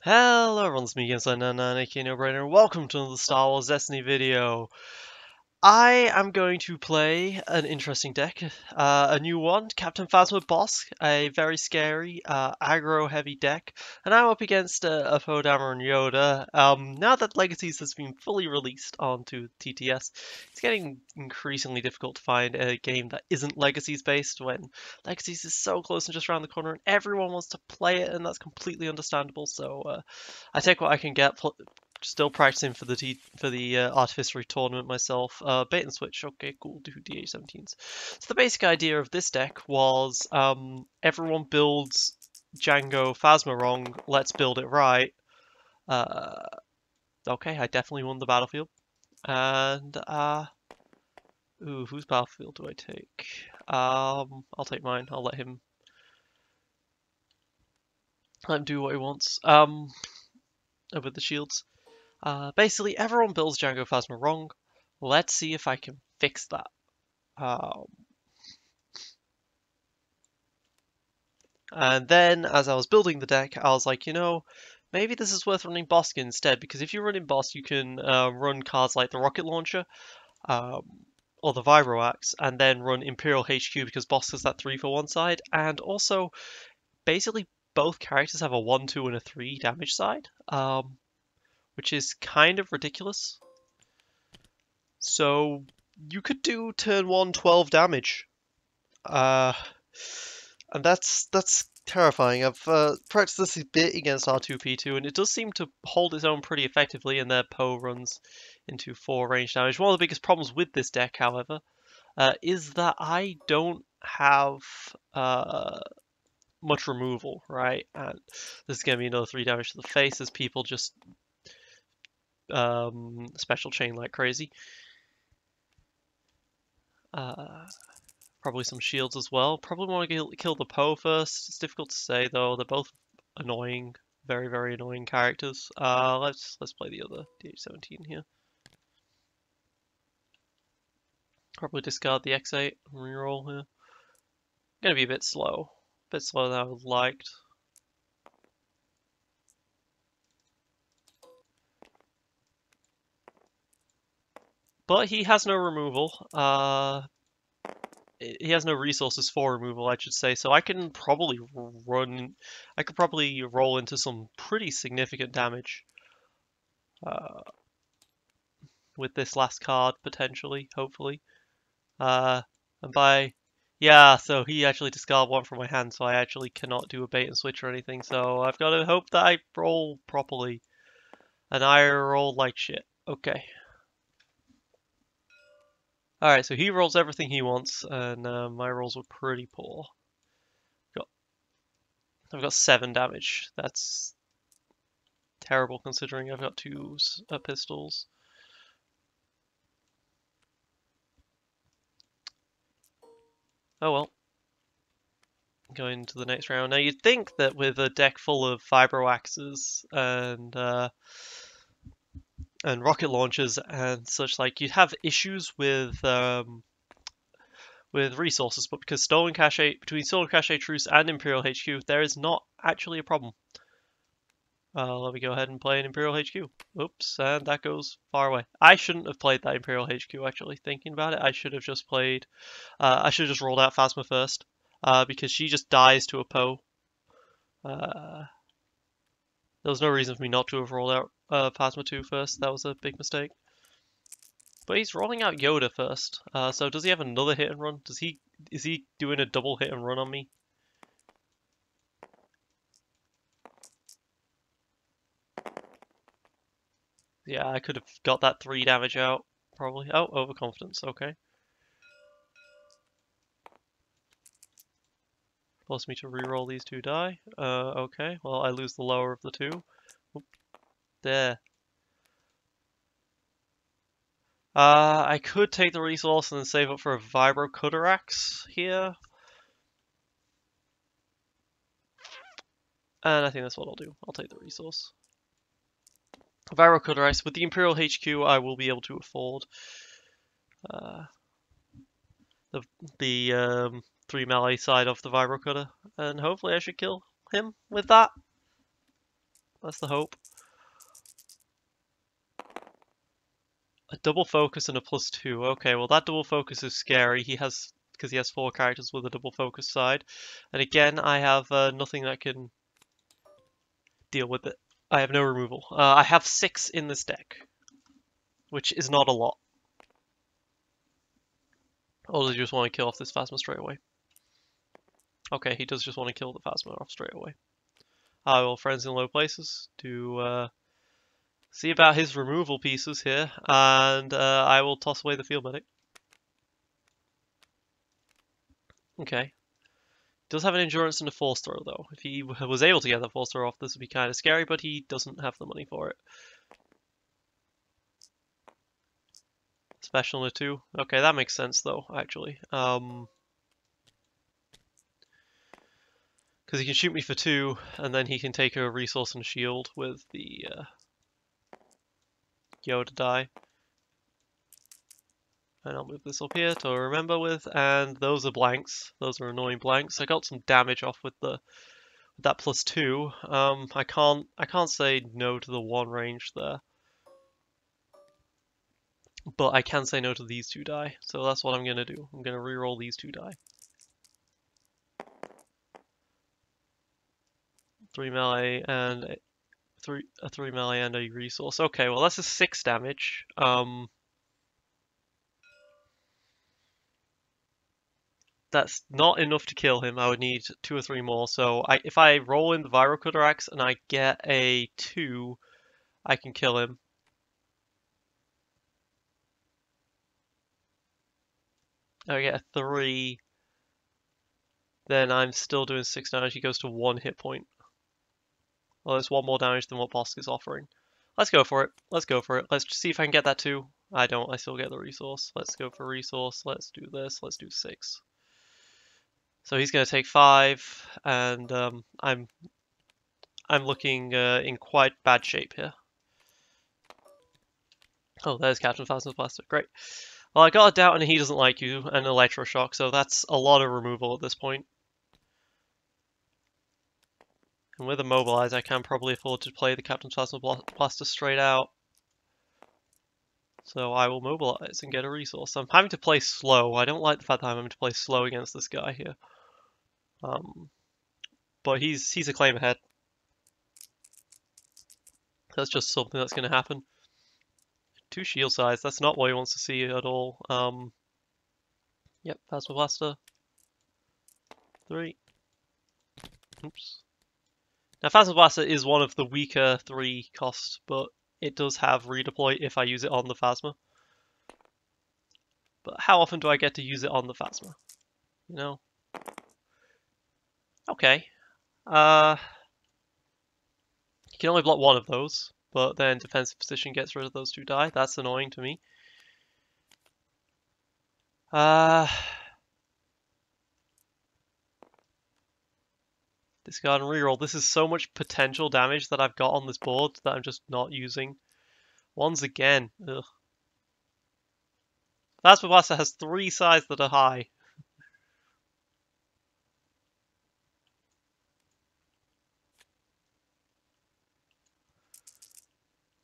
Hello everyone, it's me again, aka No-Brainer. Welcome to another Star Wars Destiny video. I am going to play an interesting deck, a new one, Captain Phasma Bossk, a very scary, aggro heavy deck, and I'm up against a Podammer and Yoda. Now that Legacies has been fully released onto TTS, it's getting increasingly difficult to find a game that isn't Legacies based when Legacies is so close and just around the corner and everyone wants to play it, and that's completely understandable, so I take what I can get. Still practicing for the artificery tournament myself. Bait and switch. Okay, cool. Do DH17s. So the basic idea of this deck was everyone builds Jango Phasma wrong. Let's build it right. Uh, okay, I definitely won the battlefield. And ooh, whose battlefield do I take? I'll take mine. I'll let him do what he wants. With the shields. Basically, everyone builds Jango Phasma wrong. Let's see if I can fix that. And then, as I was building the deck, I was like, maybe this is worth running Bossk instead, because if you run in Bossk, you can run cards like the Rocket Launcher, um, or the Vibro Axe, and then run Imperial HQ because Bossk has that 3 for one side, and also, basically, both characters have a 1, 2, and a 3 damage side, which is kind of ridiculous. So you could do turn 1 12 damage. And that's terrifying. I've practiced this a bit against R2P2, and it does seem to hold its own pretty effectively, and their Poe runs into 4 range damage. One of the biggest problems with this deck, however, is that I don't have much removal, right? And this is going to be another 3 damage to the face as people just special chain like crazy. Probably some shields as well. Probably want to kill the Poe first. It's difficult to say though. They're both annoying, very very annoying characters. Let's play the other DH17 here. Probably discard the X8 and reroll here. Gonna be a bit slower than I would have liked. But he has no removal. He has no resources for removal, I should say. So I can probably roll into some pretty significant damage. With this last card, potentially, hopefully. And yeah, so he actually discarded one from my hand, so I actually cannot do a bait and switch or anything, so I've got to hope that I roll properly. And I rolled like shit. Okay. Alright, so he rolls everything he wants, and my rolls were pretty poor. I've got 7 damage. That's terrible considering I've got 2 pistols. Oh well. Going into the next round. Now you'd think that with a deck full of vibro axes and rocket launchers and such like, you'd have issues with resources, but because between Stolen Cache Truce and Imperial HQ, there is not actually a problem. Let me go ahead and play an Imperial HQ. Oops, and that goes far away. I shouldn't have played that Imperial HQ, actually, thinking about it. I should have just played... I should have just rolled out Phasma first, because she just dies to a Poe. There was no reason for me not to have rolled out Phasma 2 first. That was a big mistake. But he's rolling out Yoda first. So does he have another hit and run? Is he doing a double hit and run on me? Yeah, I could have got that 3 damage out, probably. Oh, overconfidence, okay. Force me to reroll these 2 die. Okay, well, I lose the lower of the 2. Oop, there. I could take the resource and then save up for a Vibro Cutter Axe here. And I think that's what I'll do. I'll take the resource. Vibro Cutter Axe. With the Imperial HQ, I will be able to afford the 3 melee side of the Vibro Cutter. And hopefully I should kill him with that. That's the hope. A double focus and a +2. Okay, well that double focus is scary. Because he has 4 characters with a double focus side. And again, I have nothing that can deal with it. I have no removal. I have 6 in this deck, which is not a lot. Or does he just want to kill off this Phasma straight away? Okay, he does just want to kill the Phasma off straight away. I will Friends in Low Places to see about his removal pieces here, and I will toss away the Field Medic. Okay. Does have an endurance and a force throw though. If he was able to get that force throw off, this would be kind of scary, but he doesn't have the money for it. Special in a 2. Okay, that makes sense though, actually. Because he can shoot me for 2, and then he can take a resource and a shield with the Yoda die. And I'll move this up here to remember with, and those are blanks. Those are annoying blanks. I got some damage off with that +2. I can't say no to the 1 range there. But I can say no to these 2 die, so that's what I'm gonna do. I'm gonna reroll these 2 die. 3 melee and a 3 melee and a resource. Okay, well that's a 6 damage. That's not enough to kill him. I would need 2 or 3 more. So if I roll in the Viral Cutter Axe and I get a 2, I can kill him. I get a 3, then I'm still doing 6 damage. He goes to 1 hit point. Well, there's 1 more damage than what Bossk is offering. Let's go for it. Let's go for it. Let's just see if I can get that 2. I don't. I still get the resource. Let's go for resource. Let's do this. Let's do 6. So he's going to take 5, and I'm looking in quite bad shape here. Oh, there's Captain Phasma's Blaster. Great. Well, I got a Doubt and he doesn't like you, and Electroshock, so that's a lot of removal at this point. And with Immobilize, I can probably afford to play the Captain Phasma Blaster straight out. So I will Mobilize and get a resource. I'm having to play slow. I don't like the fact that I'm having to play slow against this guy here. But he's a claim ahead. That's just something that's going to happen. 2 shield size, that's not what he wants to see at all. Yep, Phasma Blaster. 3. Oops. Now, Phasma Blaster is one of the weaker 3 cost, but it does have redeploy if I use it on the Phasma. But how often do I get to use it on the Phasma? You know? Okay. You can only block 1 of those, but then defensive position gets rid of those 2 die. That's annoying to me. Discard and reroll. This is so much potential damage that I've got on this board that I'm just not using. Once again. Ugh. Phasma Blaster has 3 sides that are high.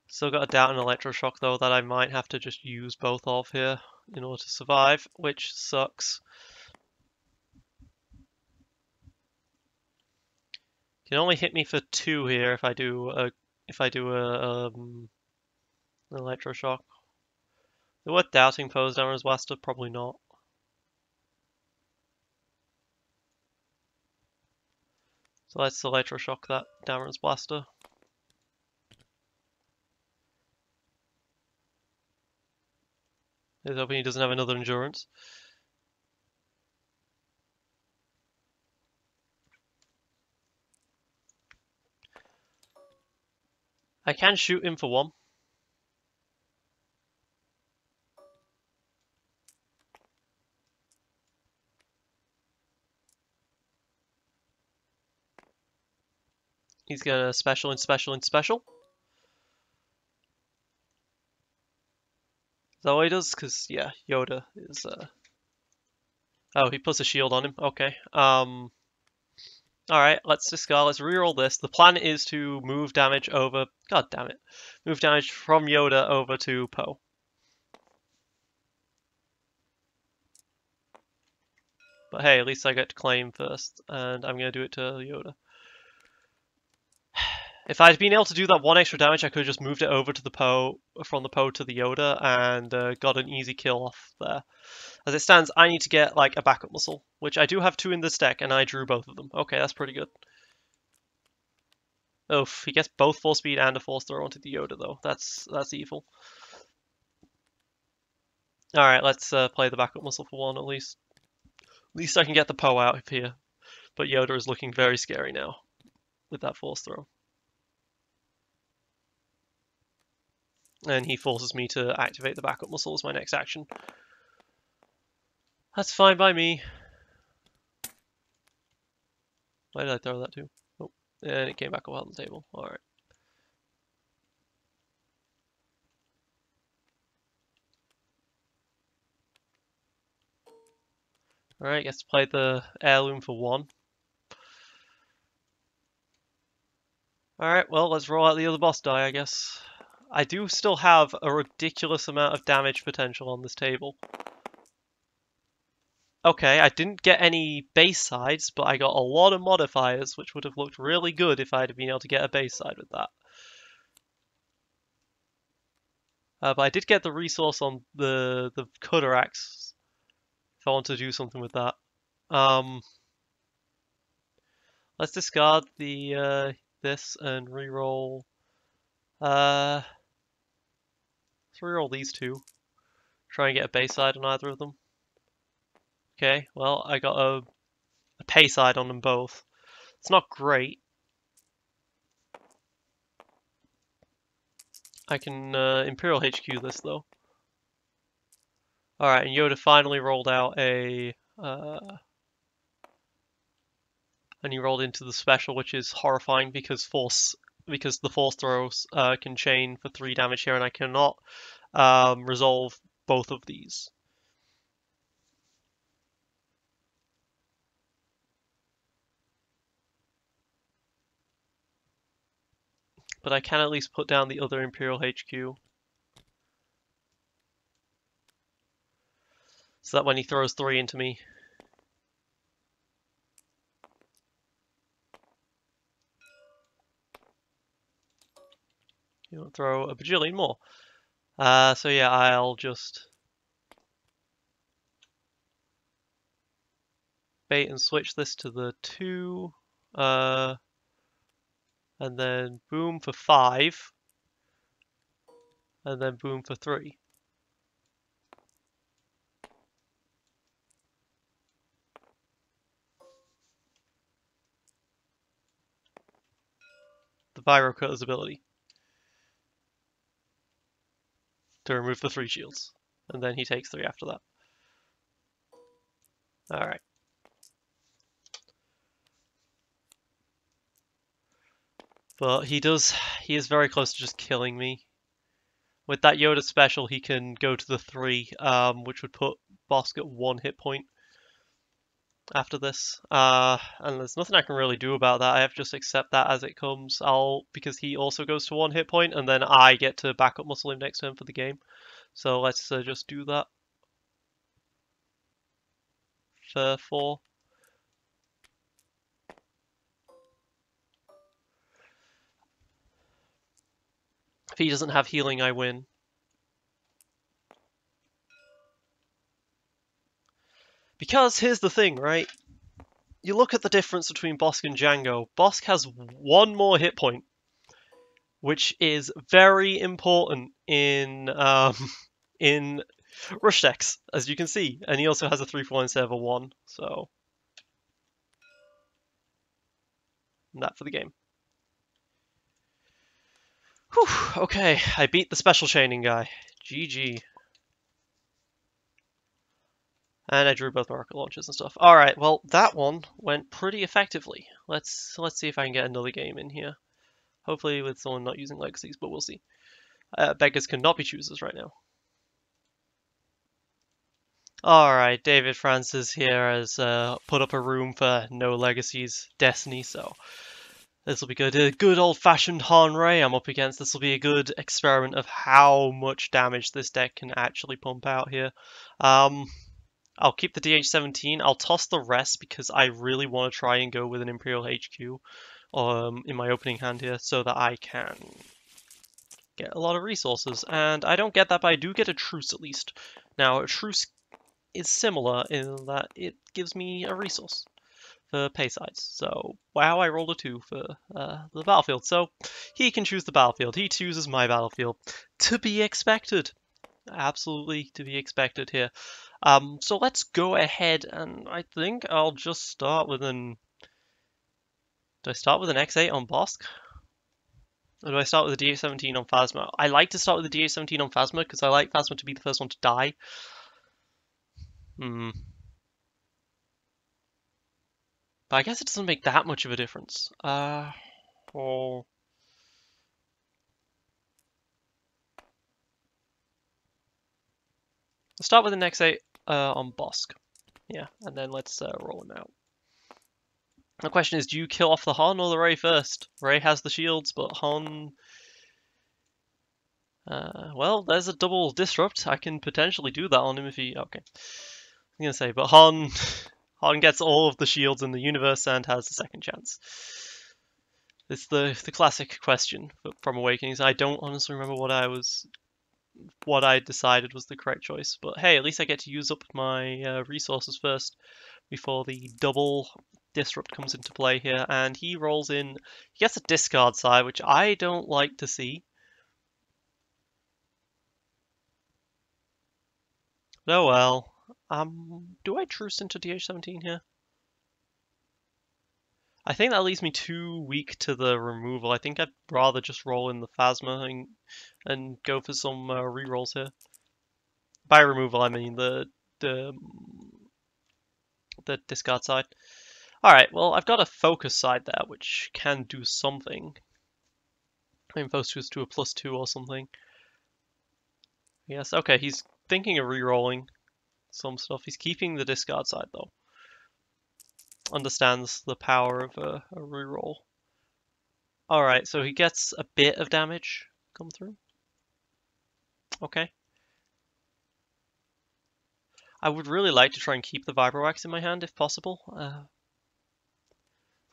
Still got a Doubt and Electroshock though that I might have to just use both of here in order to survive, which sucks. Can only hit me for 2 here if I do an Electroshock. Is it worth doubting Pose Damage Blaster? Probably not. So let's Electroshock that Dameron's Blaster. He's hoping he doesn't have another Endurance. I can shoot him for 1. He's gonna special and special and special. Is that what he does? Because, yeah, Yoda is, Oh, he puts a shield on him. Okay. Alright, let's discard. Let's reroll this. The plan is to move damage over... God damn it. Move damage from Yoda over to Poe. But hey, at least I get to claim first, and I'm going to do it to Yoda. If I'd been able to do that one extra damage, I could have just moved it over to the Poe, from the Poe to the Yoda, and got an easy kill off there. As it stands, I need to get like a backup muscle, which I do have 2 in this deck, and I drew both of them. Okay, that's pretty good. Oof, he gets both Force Speed and a Force Throw onto the Yoda, though. That's evil. Alright, let's play the backup muscle for 1 at least. At least I can get the Poe out of here. But Yoda is looking very scary now with that Force Throw. And he forces me to activate the backup muscle as my next action. That's fine by me. Why did I throw that to? Oh, and it came back up on the table. Alright. Alright, gets to play the heirloom for 1. Alright, well, let's roll out the other boss die, I guess. I do still have a ridiculous amount of damage potential on this table. Okay, I didn't get any base sides, but I got a lot of modifiers, which would have looked really good if I'd been able to get a base side with that. But I did get the resource on the cutter axe, if I want to do something with that. Let's discard the this and reroll. Let's reroll these 2. Try and get a base side on either of them. Okay, well, I got a pay side on them both. It's not great. I can Imperial HQ this, though. Alright, and Yoda finally rolled out a... and he rolled into the special, which is horrifying because the Force throws can chain for 3 damage here, and I cannot resolve both of these. But I can at least put down the other Imperial HQ. So that when he throws 3 into me... he won't throw a bajillion more. So yeah, I'll just... bait and switch this to the 2. And then boom for 5. And then boom for 3. The Pyro Cutter's ability to remove the 3 shields. And then he takes 3 after that. Alright. But he is very close to just killing me. With that Yoda special, he can go to the 3, which would put Bossk at 1 hit point after this. And there's nothing I can really do about that. I have to just accept that as it comes. Because he also goes to 1 hit point, and then I get to backup muscle him next turn for the game. So let's just do that. For 4. If he doesn't have healing, I win. Because here's the thing, right? You look at the difference between Bossk and Jango. Bossk has 1 more hit point, which is very important in rush decks, as you can see. And he also has a 3/4 instead of a 1, so... and that for the game. Whew, okay, I beat the special chaining guy. GG. And I drew both my rocket launchers and stuff. Alright, well, that one went pretty effectively. Let's see if I can get another game in here. Hopefully with someone not using legacies, but we'll see. Beggars cannot be choosers right now. Alright, David Francis here has put up a room for No Legacies Destiny, so this will be good. A good old-fashioned Honray I'm up against. This will be a good experiment of how much damage this deck can actually pump out here. I'll keep the DH17. I'll toss the rest because I really want to try and go with an Imperial HQ in my opening hand here so that I can get a lot of resources. And I don't get that, but I do get a truce at least. Now, a truce is similar in that it gives me a resource for pay sides. So, wow, I rolled a 2 for the battlefield. So, he can choose the battlefield. He chooses my battlefield. To be expected. Absolutely to be expected here. So let's go ahead and I think I'll just start with an... Do I start with an X8 on Bossk? Or do I start with a DH17 on Phasma? I like to start with the DH17 on Phasma because I like Phasma to be the first one to die. But I guess it doesn't make that much of a difference. Oh. I'll start with an X8 on Bossk. Yeah, and then let's roll him out. The question is, do you kill off the Hon or the Ray first? Ray has the shields, but Hon... well, there's a double disrupt. I can potentially do that on him if he... Okay. I'm gonna say, but Hon gets all of the shields in the universe and has the second chance. It's the classic question from Awakenings. I don't honestly remember what I decided was the correct choice, but hey, at least I get to use up my resources first before the double disrupt comes into play here, and he rolls in. He gets a discard side, which I don't like to see. Oh well. Do I truce into DH17 here? I think that leaves me too weak to the removal. I think I'd rather just roll in the Phasma and go for some rerolls here. By removal, I mean the discard side. Alright, well, I've got a focus side there, which can do something. I mean, focus to a +2 or something. Yes, okay, he's thinking of rerolling some stuff. He's keeping the discard side, though. Understands the power of a reroll. Alright, so he gets a bit of damage come through. Okay. I would really like to try and keep the Vibroax in my hand if possible.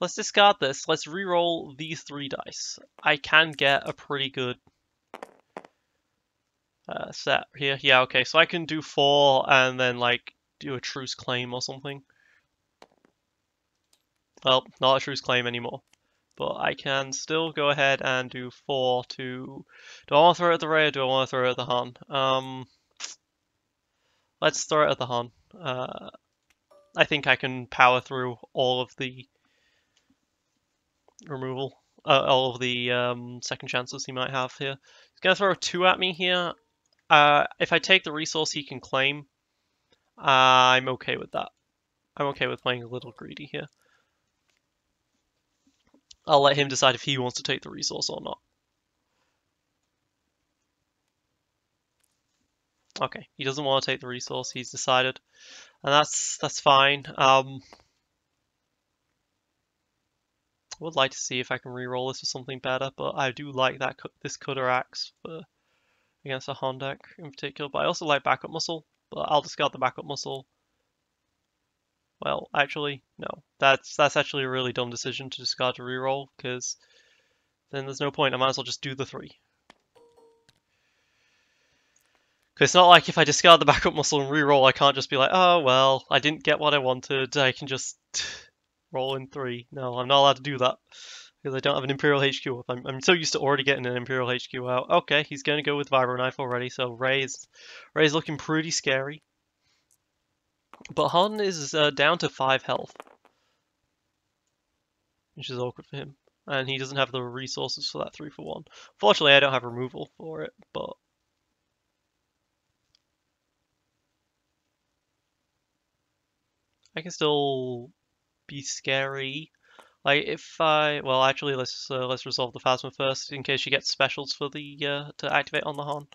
Let's discard this. Let's reroll these 3 dice. I can get a pretty good set here. Yeah, okay, so I can do 4 and then, like, do a truce claim or something. Well, not a truce claim anymore. But I can still go ahead and do 4 to... Do I want to throw it at the Ray or do I want to throw it at the Han? Let's throw it at the Han. I think I can power through all of the removal. All of the second chances he might have here. He's going to throw a 2 at me here. If I take the resource he can claim, I'm okay with that. I'm okay with playing a little greedy here. I'll let him decide if he wants to take the resource or not. Okay, he doesn't want to take the resource, he's decided. And that's fine. I would like to see if I can reroll this for something better, but I do like that this Cutter Axe against a Han deck in particular. But I also like backup muscle, but I'll discard the backup muscle. Well, actually, no. That's actually a really dumb decision to discard to reroll, because then there's no point. I might as well just do the 3. Because it's not like if I discard the backup muscle and reroll, I can't just be like, oh, well, I didn't get what I wanted. I can just roll in 3. No, I'm not allowed to do that. Because I don't have an Imperial HQ. I'm so used to already getting an Imperial HQ out. Okay, he's going to go with Vibro Knife already, so Ray's looking pretty scary. But Han is down to 5 health. Which is awkward for him. And he doesn't have the resources for that 3-for-1. Fortunately, I don't have removal for it, but... I can still be scary. Like if well, actually, let's resolve the Phasma first in case she gets specials for the to activate on the Han.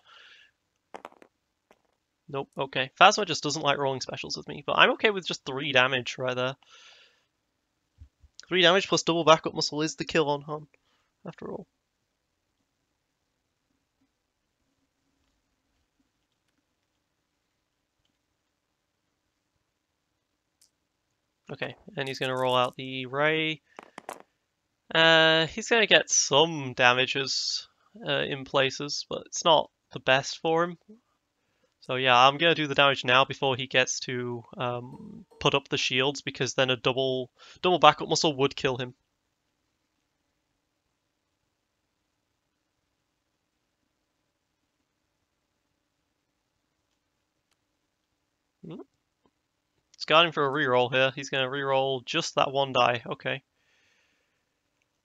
Nope, okay. Phasma just doesn't like rolling specials with me, but I'm okay with just 3 damage right there. 3 damage plus double backup muscle is the kill on Han, after all. Okay, and he's going to roll out the ray. He's going to get some damages in places, but it's not the best for him. So yeah, I'm going to do the damage now before he gets to put up the shields, because then a double backup muscle would kill him. Discarding for a reroll here. He's going to reroll just that 1 die. Okay.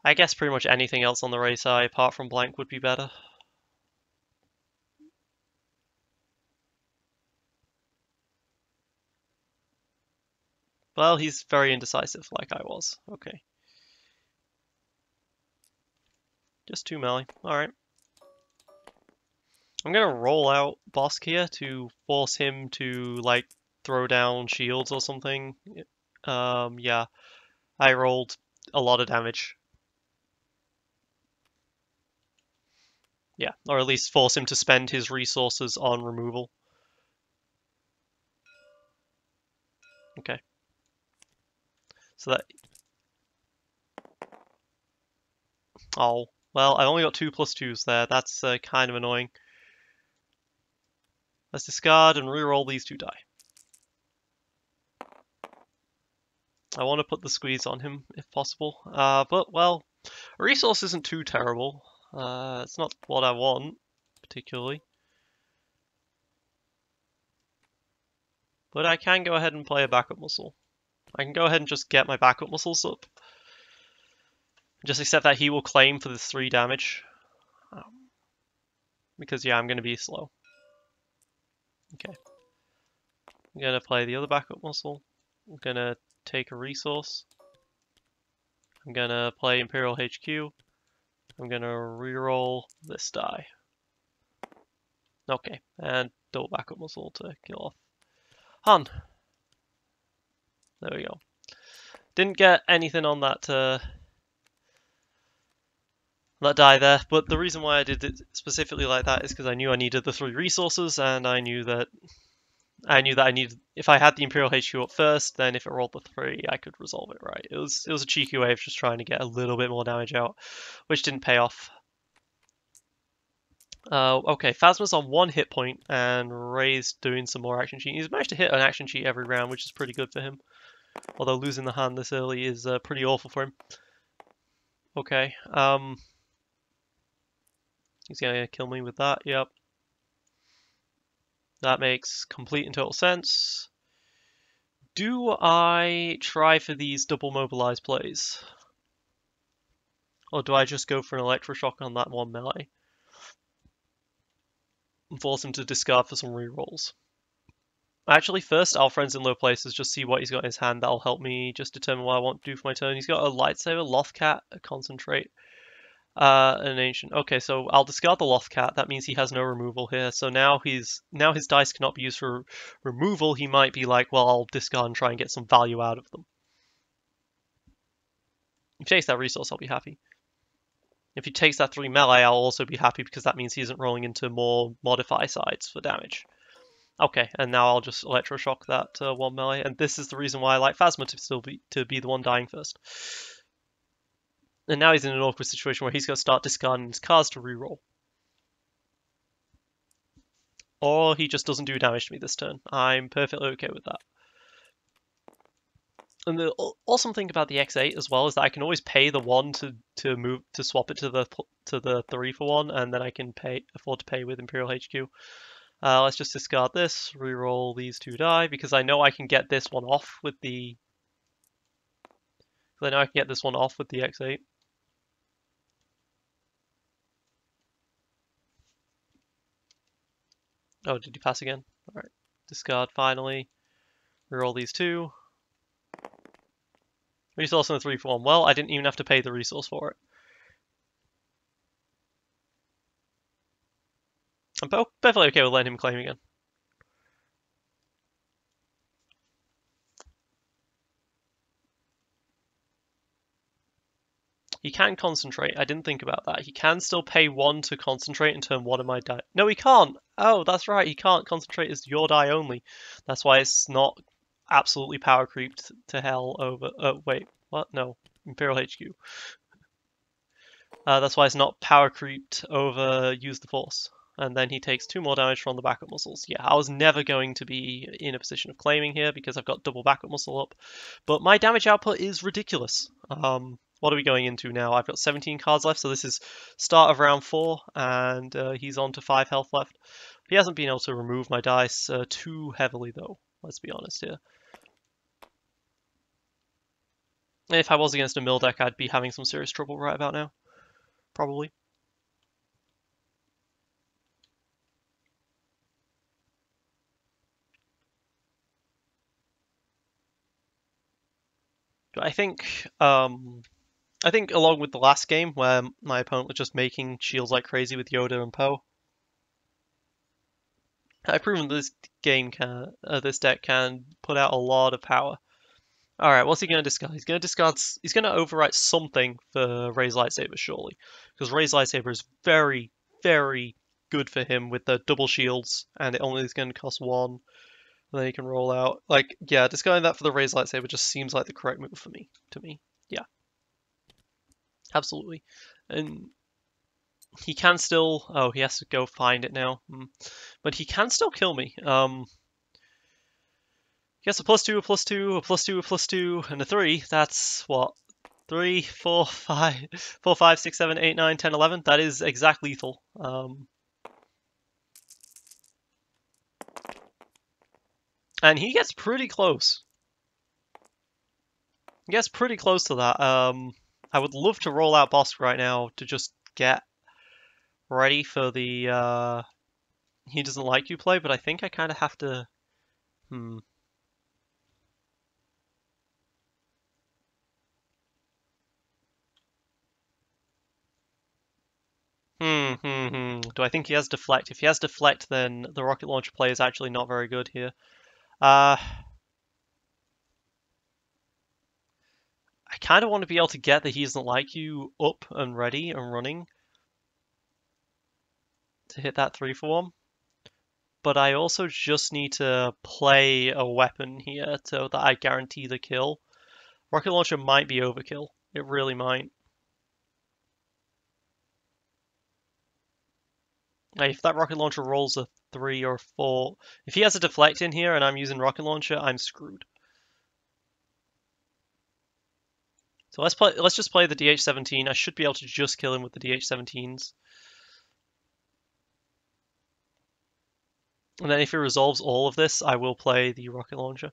I guess pretty much anything else on the ray side apart from blank would be better. Well, he's very indecisive, like I was. Okay. Just 2 melee. Alright. I'm gonna roll out Bossk here to force him to, like, throw down shields or something. Yeah. I rolled a lot of damage. Yeah, or at least force him to spend his resources on removal. Okay. So that... Oh, well, I only got 2+2s there. That's kind of annoying. Let's discard and reroll these 2 die. I want to put the squeeze on him, if possible. But, well, resource isn't too terrible. It's not what I want, particularly. But I can go ahead and play a backup muscle. I can go ahead and just get my backup muscles up. Just accept that he will claim for this 3 damage. Because, yeah, I'm going to be slow. Okay. I'm going to play the other backup muscle. I'm going to take a resource. I'm going to play Imperial HQ. I'm going to reroll this die. Okay, and double backup muscle to kill off Han. There we go. Didn't get anything on that that die there, but the reason why I did it specifically like that is because I knew I needed the 3 resources, and I knew that I needed, if I had the Imperial HQ up first, then if it rolled the 3, I could resolve it right. It was a cheeky way of just trying to get a little bit more damage out, which didn't pay off. Okay, Phasma's on 1 hit point, and Ray's doing some more action cheat. He's managed to hit an action cheat every round, which is pretty good for him. Although losing the hand this early is pretty awful for him. Okay, he's gonna kill me with that, yep. That makes complete and total sense. Do I try for these double mobilized plays? Or do I just go for an electroshock on that 1 melee? And force him to discard for some rerolls? Actually, first, I'll Friends in Low Places, just see what he's got in his hand. That'll help me just determine what I want to do for my turn. He's got a Lightsaber, Lothcat, a Concentrate, an Ancient. Okay, so I'll discard the Lothcat. That means he has no removal here. So now his dice cannot be used for removal. He might be like, well, I'll discard and try and get some value out of them. If he takes that resource, I'll be happy. If he takes that 3 melee, I'll also be happy, because that means he isn't rolling into more modify sides for damage. Okay, and now I'll just electroshock that 1 melee, and this is the reason why I like Phasma to be the one dying first. And now he's in an awkward situation where he's going to start discarding his cards to reroll. Or he just doesn't do damage to me this turn. I'm perfectly okay with that. And the awesome thing about the X8 as well is that I can always pay the 1 to swap it to the 3 for 1, and then I can afford to pay with Imperial HQ. Let's just discard this, reroll these 2 die, because I know I can get this one off with the... I know I can get this one off with the X8. Oh, did you pass again? Alright. Discard finally. Reroll these 2. Resource on the 3 for 1. Well, I didn't even have to pay the resource for it. I'm perfectly okay with letting him claim again. He can concentrate. I didn't think about that. He can still pay 1 to concentrate and turn 1 of my die. No, he can't. Oh, that's right. He can't concentrate as your die only. That's why it's not absolutely power creeped to hell over... wait. What? No. Imperial HQ. That's why it's not power creeped over use the force. And then he takes 2 more damage from the backup muscles. Yeah, I was never going to be in a position of claiming here because I've got double backup muscle up. But my damage output is ridiculous. What are we going into now? I've got 17 cards left, so this is start of round 4, and he's on to 5 health left. He hasn't been able to remove my dice too heavily, though. Let's be honest here. If I was against a mill deck, I'd be having some serious trouble right about now. Probably. I think along with the last game where my opponent was just making shields like crazy with Yoda and Poe, I've proven this this deck can put out a lot of power. All right, what's he going to discard? He's going to overwrite something for Ray's lightsaber, surely, because Ray's lightsaber is very, very good for him with the double shields, and it only is going to cost 1. And then he can roll out. Like, yeah, discarding that for the Ray's lightsaber just seems like the correct move for me. To me, yeah, absolutely. And he can still... Oh, he has to go find it now. But he can still kill me. He has a +2, a +2, a +2, a +2, and a 3. That's what? 3, 4, 5, 4, 5, 6, 7, 8, 9, 10, 11. That is exact lethal. And he gets pretty close. He gets pretty close to that. I would love to roll out Bossk right now to just get ready for the he doesn't like you play, but I think I kind of have to... Do I think he has deflect? If he has deflect, then the rocket launcher play is actually not very good here. I kind of want to be able to get the he doesn't like you up and ready and running to hit that 3 for 1. But I also just need to play a weapon here so that I guarantee the kill. Rocket launcher might be overkill. It really might. If that rocket launcher rolls a 3 or 4... If he has a deflect in here and I'm using rocket launcher, I'm screwed. So let's just play the DH-17. I should be able to just kill him with the DH-17s. And then if he resolves all of this, I will play the rocket launcher.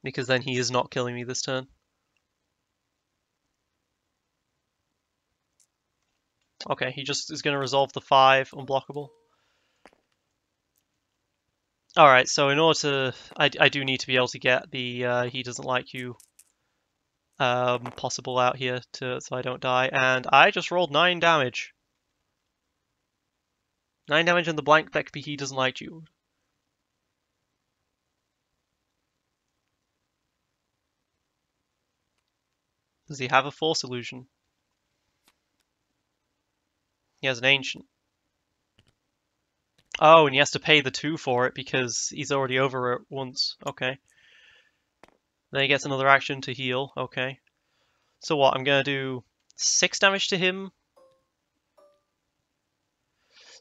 Because then he is not killing me this turn. Okay, he just is going to resolve the 5 unblockable. Alright, so in order to... I do need to be able to get the he doesn't like you possible out here so I don't die. And I just rolled 9 damage. 9 damage in the blank, that could be he doesn't like you. Does he have a Force Illusion? He has an Ancient. Oh, and he has to pay the 2 for it because he's already over it once. Okay. Then he gets another action to heal. Okay. So what? I'm going to do 6 damage to him.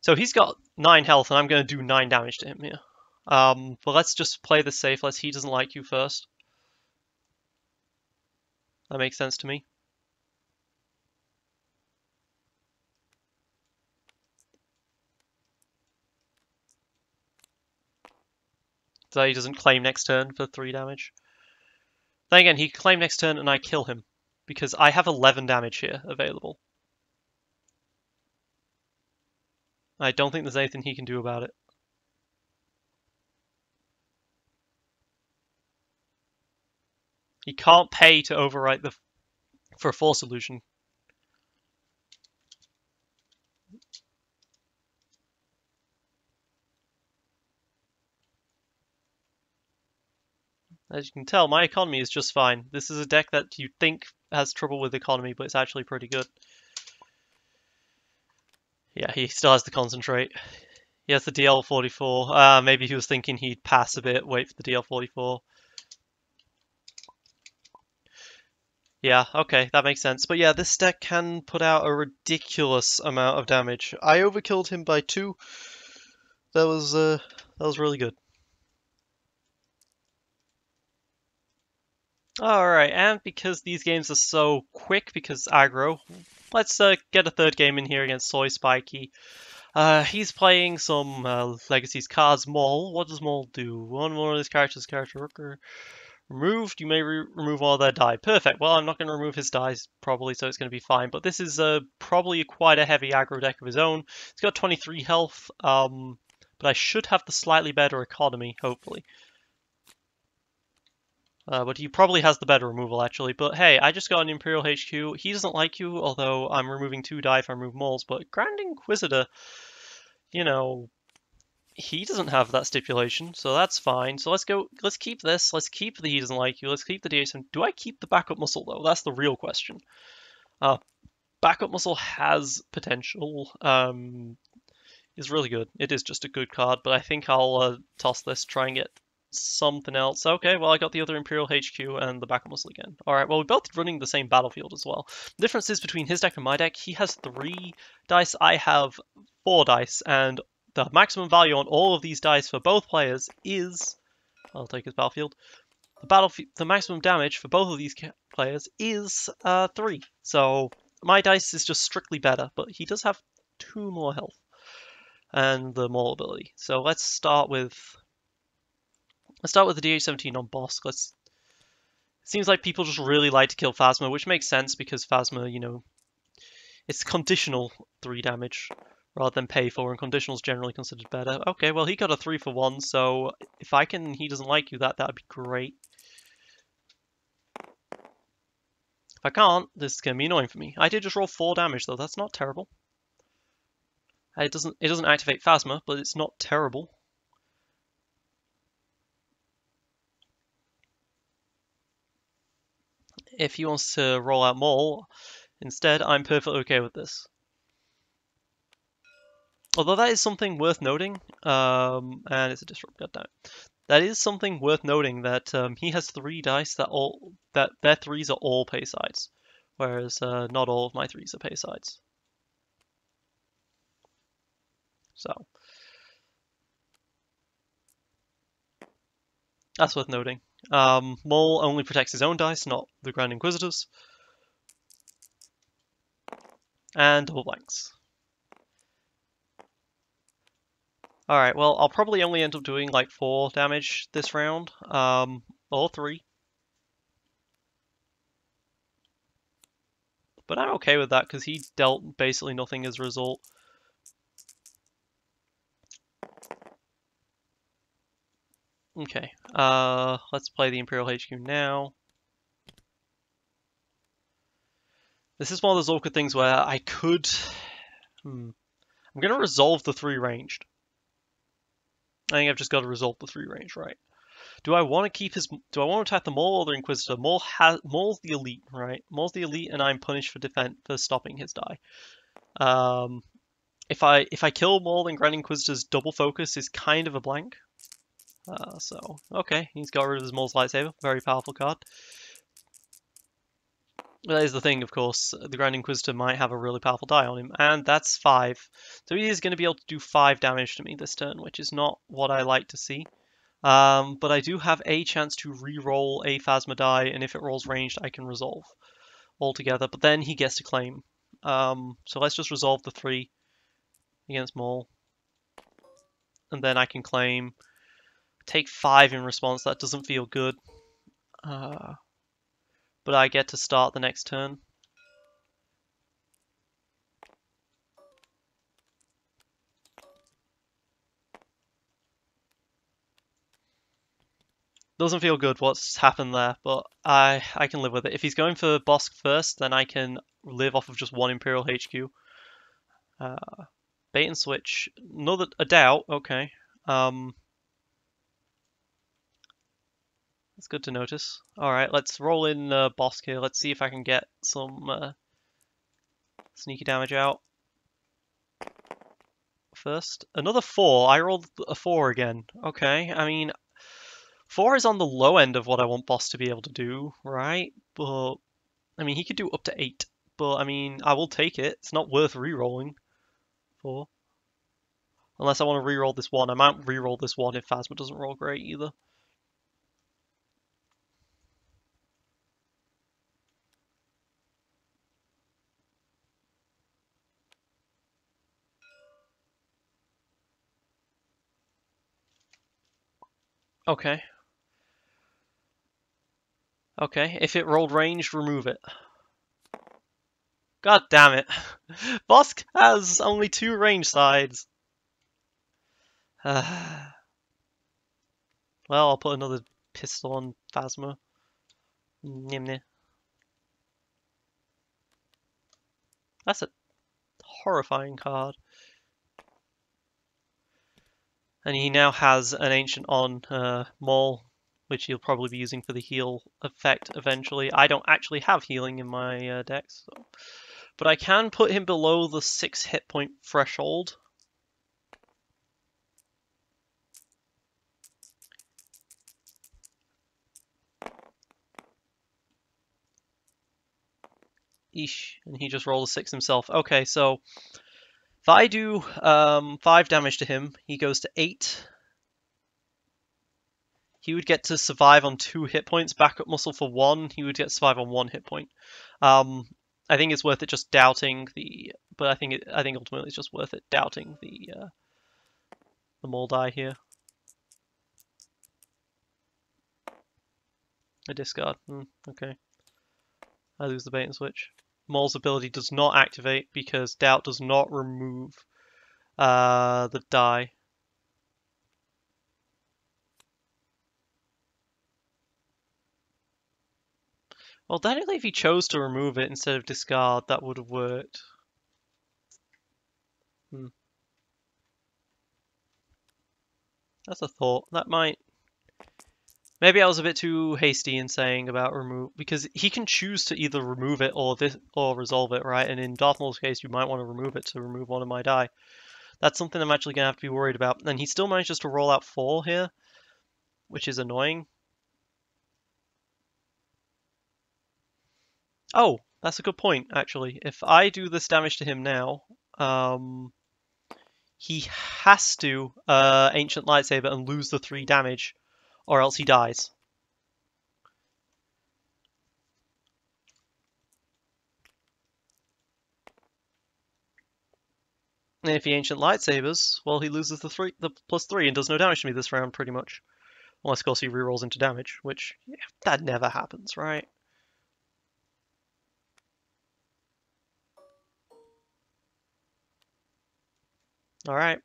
So he's got 9 health, and I'm going to do 9 damage to him here. But let's just play this safe. He doesn't like you first. That makes sense to me. So he doesn't claim next turn for 3 damage. Then again, he can claim next turn and I kill him. Because I have 11 damage here available. I don't think there's anything he can do about it. He can't pay to overwrite for a Force Illusion. As you can tell, my economy is just fine. This is a deck that you think has trouble with economy, but it's actually pretty good. Yeah, he still has the concentrate. He has the DL44. Maybe he was thinking he'd pass a bit, wait for the DL44. Yeah, okay, that makes sense. But yeah, this deck can put out a ridiculous amount of damage. I overkilled him by 2. That was really good. Alright, and because these games are so quick, because aggro, let's get a third game in here against Soy Spiky. He's playing some Legacies cards. Maul. What does Maul do? One more of this character's character worker removed. You may remove all their die. Perfect. Well, I'm not going to remove his dice probably, so it's going to be fine. But this is probably quite a heavy aggro deck of his own. He's got 23 health, but I should have the slightly better economy, hopefully. But he probably has the better removal, actually. But hey, I just got an Imperial HQ. He doesn't like you, although I'm removing 2 die if I remove Mauls. But Grand Inquisitor, you know, he doesn't have that stipulation, so that's fine. So let's keep this. Let's keep the he doesn't like you. Let's keep the DH7. Do I keep the backup muscle, though? That's the real question. Backup muscle has potential. Is really good. It is just a good card, but I think I'll toss this, try and get something else. Okay, well, I got the other Imperial HQ and the backup muscle again. Alright, well, we're both running the same battlefield as well. The difference is between his deck and my deck, he has 3 dice, I have 4 dice, and the maximum value on all of these dice for both players is... I'll take his battlefield. The maximum damage for both of these players is 3. So my dice is just strictly better, but he does have 2 more health and the Maul ability. So let's start with the DH17 on Bossk. Seems like people just really like to kill Phasma, which makes sense because Phasma, you know, it's conditional 3 damage rather than pay 4, and conditional is generally considered better. Okay, well, he got a 3 for 1, so if I can, he doesn't like you, that'd be great. If I can't, this is going to be annoying for me. I did just roll 4 damage, though. That's not terrible. It doesn't activate Phasma, but it's not terrible. If he wants to roll out Maul instead, I'm perfectly okay with this. Although that is something worth noting, and it's a disrupt, goddammit. That is something worth noting that he has 3 dice that their 3s are all pay sides, whereas not all of my 3s are pay sides. So that's worth noting. Maul only protects his own dice, not the Grand Inquisitor's, and double blanks. Alright, well, I'll probably only end up doing like 4 damage this round, or 3. But I'm okay with that, because he dealt basically nothing as a result. Okay, let's play the Imperial HQ now. This is one of those awkward things where I could... I'm going to resolve the 3 ranged. I think I've just got to resolve the 3 range, right? Do I want to keep his... Do I want to attack the Maul or the Inquisitor? Maul's the elite, right? Maul's the elite, and I'm punished for stopping his die. If I kill Maul, then Grand Inquisitor's double focus is kind of a blank. So, okay, he's got rid of his Maul's lightsaber. Very powerful card. That is the thing, of course. The Grand Inquisitor might have a really powerful die on him, and that's 5. So he is going to be able to do 5 damage to me this turn, which is not what I like to see. But I do have a chance to re-roll a Phasma die, and if it rolls ranged, I can resolve altogether. But then he gets to claim. So let's just resolve the 3 against Maul. And then I can claim. Take 5 in response. That doesn't feel good. But I get to start the next turn. Doesn't feel good what's happened there, but I can live with it. If he's going for Bossk first, then I can live off of just 1 Imperial HQ. Bait and switch. A doubt, okay. That's good to notice. Alright, let's roll in Bossk here. Let's see if I can get some sneaky damage out. First. Another 4. I rolled a 4 again. Okay, I mean, 4 is on the low end of what I want Bossk to be able to do, right? But, I mean, he could do up to 8. But, I mean, I will take it. It's not worth re-rolling 4. Unless I want to re-roll this 1. I might re-roll this 1 if Phasma doesn't roll great either. Okay. Okay, if it rolled ranged, remove it. God damn it. Bossk has only 2 range sides. Well, I'll put another pistol on Phasma. Nimne. That's a horrifying card. And he now has an Ancient on Maul, which he'll probably be using for the heal effect eventually. I don't actually have healing in my decks, so. But I can put him below the 6 hit point threshold. Eesh, and he just rolled a 6 himself. Okay, so if I do 5 damage to him, he goes to 8. He would get to survive on 2 hit points, backup muscle for 1. He would get to survive on 1 hit point. I think it's worth it just doubting the, but I think ultimately it's just worth it doubting the Maul die here. I discard. Okay. I lose the bait and switch. Maul's ability does not activate because doubt does not remove the die. Well, technically, if he chose to remove it instead of discard, that would have worked. That's a thought. That might... Maybe I was a bit too hasty in saying about remove, because he can choose to either remove it or resolve it, right? And in Darth Maul's case, you might want to remove it to remove one of my die. That's something I'm actually going to have to be worried about. And he still manages to roll out 4 here, which is annoying. Oh, that's a good point, actually. If I do this damage to him now, he has to Ancient Lightsaber and lose the 3 damage, or else he dies. And if he Ancient Lightsabers, well, he loses the +3 and does no damage to me this round, pretty much. Unless, of course, he rerolls into damage, which, yeah, that never happens, right? Alright.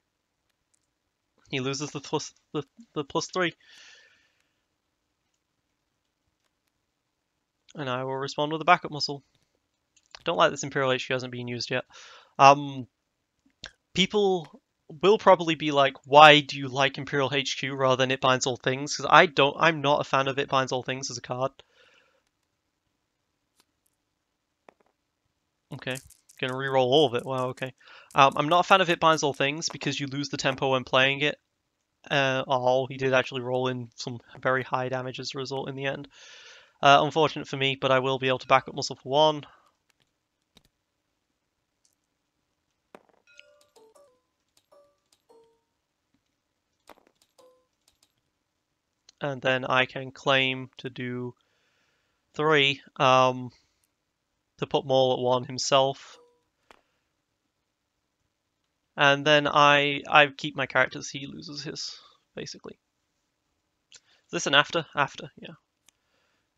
He loses the +3. And I will respond with a backup muscle. Don't like this Imperial HQ hasn't been used yet. People will probably be like, why do you like Imperial HQ rather than It Binds All Things? Because I'm not a fan of It Binds All Things as a card. Okay, gonna reroll all of it. Wow, okay. I'm not a fan of It Binds All Things because you lose the tempo when playing it. He did actually roll in some very high damage as a result in the end. Unfortunate for me, but I will be able to back up muscle for 1. And then I can claim to do 3 to put Maul at 1 himself. And then I keep my characters, he loses his, basically. Is this an after? After, yeah.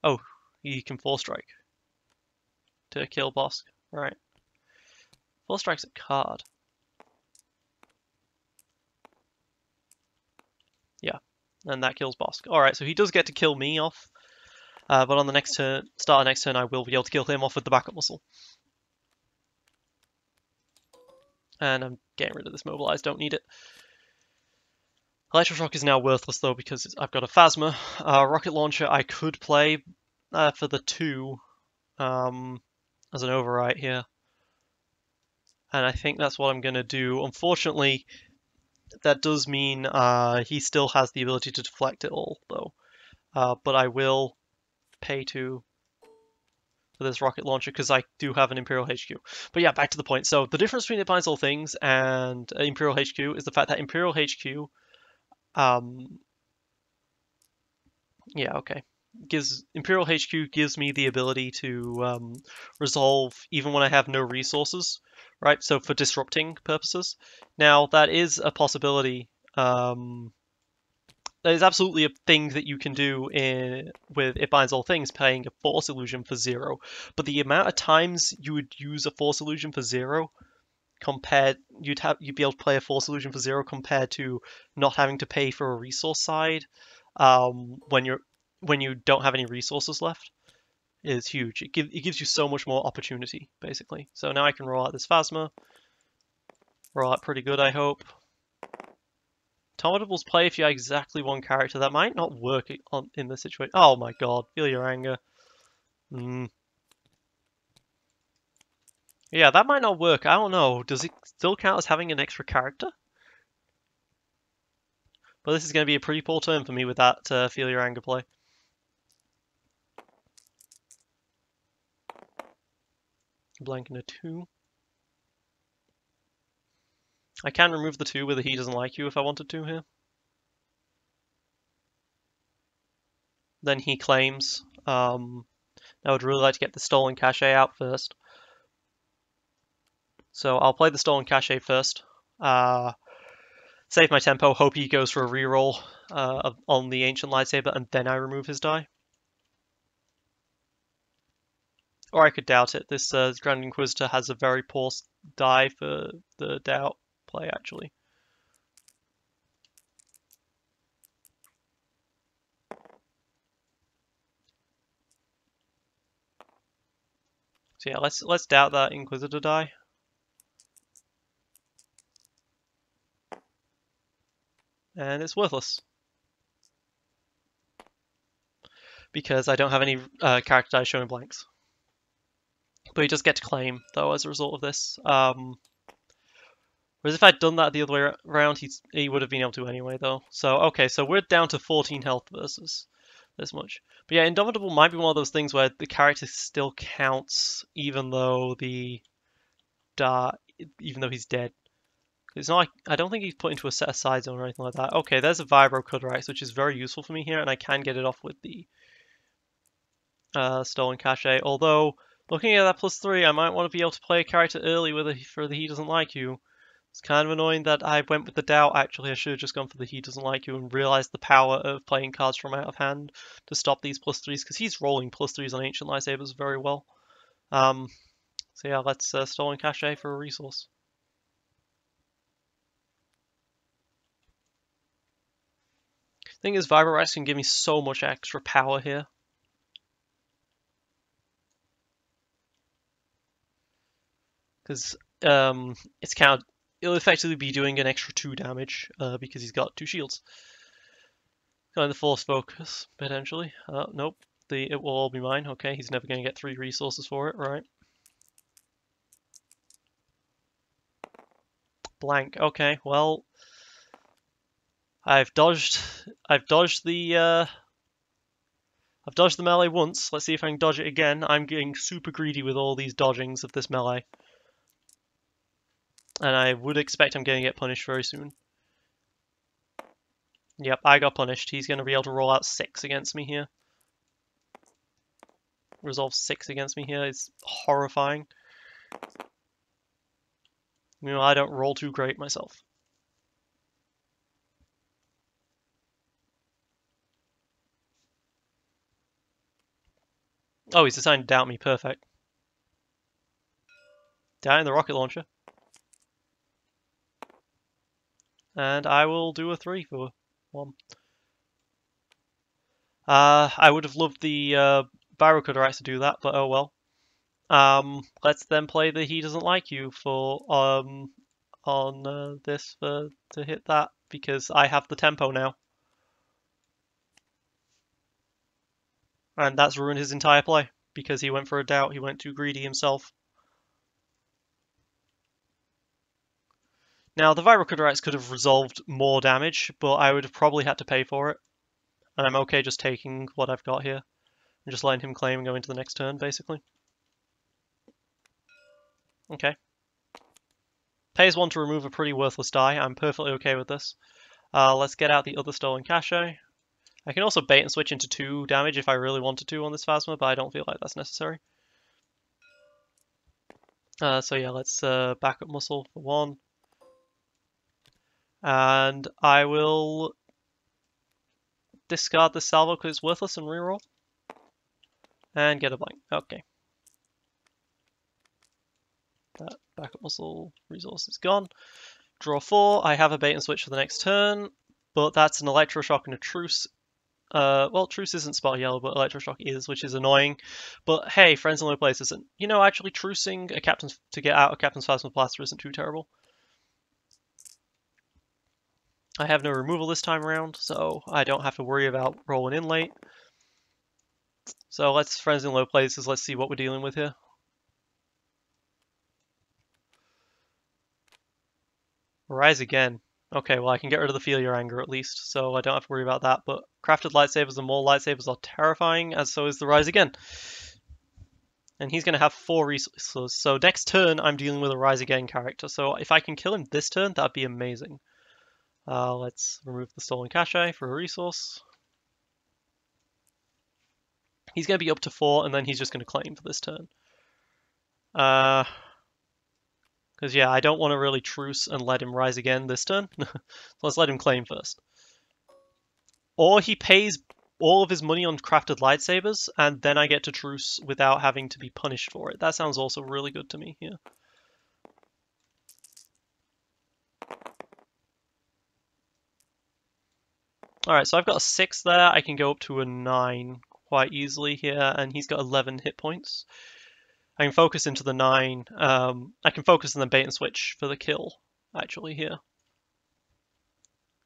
Oh, he can 4-strike to kill Bossk. Right. 4-strike's a card. Yeah, and that kills Bossk. Alright, so he does get to kill me off. But on the next turn, start of next turn, I will be able to kill him off with the backup muscle. And I'm getting rid of this mobilize, don't need it. Electroshock is now worthless though because I've got a Phasma. Rocket Launcher I could play for the 2 as an overwrite here. And I think that's what I'm going to do. Unfortunately, that does mean he still has the ability to deflect it all, though. But I will pay 2 for this rocket launcher because I do have an Imperial HQ. But yeah, back to the point. So the difference between It Binds All Things and Imperial HQ is the fact that Imperial HQ, yeah, okay, Imperial HQ gives me the ability to resolve even when I have no resources, right? So for disrupting purposes. Now that is a possibility. That is absolutely a thing that you can do with It Binds All Things, paying a Force Illusion for 0. But the amount of times you would use a Force Illusion for 0 you'd be able to play a Force Illusion for 0 compared to not having to pay for a resource side when you don't have any resources left is huge. It gives you so much more opportunity, basically. So now I can roll out this Phasma. Roll out pretty good, I hope. Tomatable's play if you have exactly one character. That might not work in this situation. Oh my god, feel your anger. Yeah, that might not work. I don't know. Does it still count as having an extra character? But this is going to be a pretty poor turn for me with that feel your anger play. Blanking a 2. I can remove the 2 with a He Doesn't Like You if I wanted to here. Then he claims. I would really like to get the Stolen Cache out first. So I'll play the Stolen Cache first. Save my tempo, hope he goes for a reroll on the Ancient Lightsaber, and then I remove his die. Or I could doubt it. This Grand Inquisitor has a very poor die for the doubt play, actually. So yeah, let's doubt that Inquisitor die. And it's worthless. Because I don't have any character dice showing blanks. But he does get to claim, though, as a result of this. Whereas if I'd done that the other way around, he would have been able to anyway, though. So, okay, so we're down to 14 health versus this much. But yeah, Indomitable might be one of those things where the character still counts, even though he's dead. It's not like, I don't think he's put into a set aside zone or anything like that. Okay, there's a Vibro Codex, which is very useful for me here, and I can get it off with the Stolen Cache. Although, looking at that +3, I might want to be able to play a character early for the He Doesn't Like You. It's kind of annoying that I went with the doubt. Actually, I should have just gone for the He Doesn't Like You and realized the power of playing cards from out of hand to stop these +3s, because he's rolling +3s on Ancient Lightsabers very well. So yeah, let's Stolen Cache for a resource. Thing is, Vibro can give me so much extra power here. Because it'll effectively be doing an extra 2 damage because he's got 2 shields. Going the Force Focus, potentially. Nope. It will all be mine. Okay, he's never going to get 3 resources for it, right? Blank. Okay, well, I've dodged the melee once. Let's see if I can dodge it again. I'm getting super greedy with all these dodgings of this melee. And I would expect I'm going to get punished very soon. Yep, I got punished. He's going to be able to roll out 6 against me here. Resolve 6 against me here is horrifying. You know, I don't roll too great myself. Oh, he's decided to doubt me. Perfect. Down in the rocket launcher. And I will do a 3 for 1. I would have loved the Vibro Codex to do that, but oh well. Let's then play the He Doesn't Like You for on this to hit that because I have the tempo now. And that's ruined his entire play, because he went for a doubt, he went too greedy himself. Now, the Viral Kudarites could have resolved more damage, but I would have probably had to pay for it. And I'm okay just taking what I've got here, and just letting him claim and go into the next turn, basically. Okay. Pays 1 to remove a pretty worthless die, I'm perfectly okay with this. Let's get out the other stolen cache. I can also bait and switch into 2 damage if I really wanted to on this Phasma, but I don't feel like that's necessary. So yeah, let's back up muscle for 1. And I will discard the salvo because it's worthless and reroll. And get a blank. Okay. That backup muscle resource is gone. Draw 4. I have a bait and switch for the next turn, but that's an electroshock and a truce. Well, truce isn't spot yellow, but electroshock is, which is annoying. But hey, friends in low place isn't. You know, actually trucing a captain's to get out of Captain's Phasma Blaster isn't too terrible. I have no removal this time around, so I don't have to worry about rolling in late. So let's friends in low places. Let's see what we're dealing with here. Rise again. Okay, well I can get rid of the Feel Your Anger at least, so I don't have to worry about that, but crafted lightsabers and more lightsabers are terrifying, as so is the Rise Again. And he's going to have 4 resources, so next turn I'm dealing with a Rise Again character, so if I can kill him this turn, that'd be amazing. Let's remove the stolen cache for a resource. He's going to be up to 4, and then he's just going to claim for this turn. Because, yeah, I don't want to really truce and let him rise again this turn. So let's let him claim first. Or he pays all of his money on crafted lightsabers, and then I get to truce without having to be punished for it. That sounds also really good to me here. Alright, so I've got a 6 there. I can go up to a 9 quite easily here, and he's got 11 hit points. I can focus into the 9. I can focus on the bait and switch for the kill, actually, here.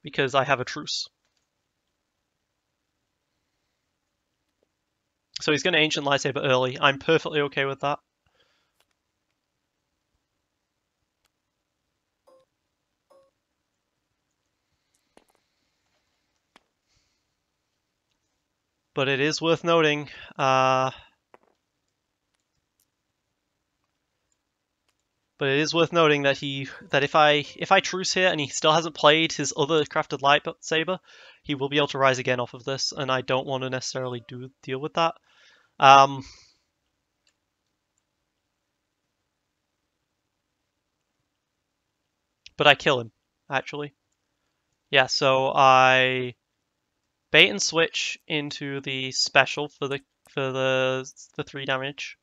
Because I have a truce. So he's going to Ancient Lightsaber early. I'm perfectly okay with that. But it is worth noting, that if I truce here and he still hasn't played his other crafted lightsaber, he will be able to rise again off of this, and I don't want to necessarily deal with that. But I kill him, actually. Yeah, so I bait and switch into the special for the 3 damage.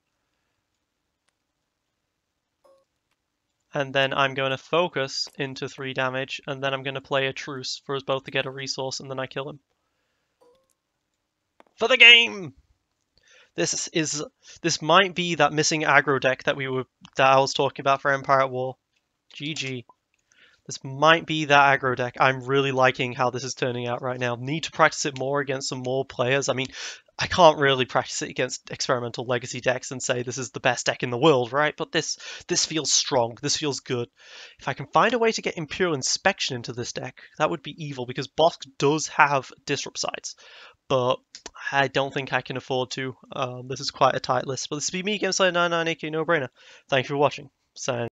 And then I'm going to focus into 3 damage, and then I'm going to play a truce for us both to get a resource, and then I kill him. For the game! This might be that missing aggro deck that I was talking about for Empire at War. GG. This might be that aggro deck. I'm really liking how this is turning out right now. Need to practice it more against some more players. I mean, I can't really practice it against experimental legacy decks and say this is the best deck in the world, right? But this feels strong. This feels good. If I can find a way to get Imperial Inspection into this deck, that would be evil, because Bossk does have Disrupt sides. But I don't think I can afford to. This is quite a tight list. But this has been me, Game99, aka No Brainer. Thank you for watching. Signing.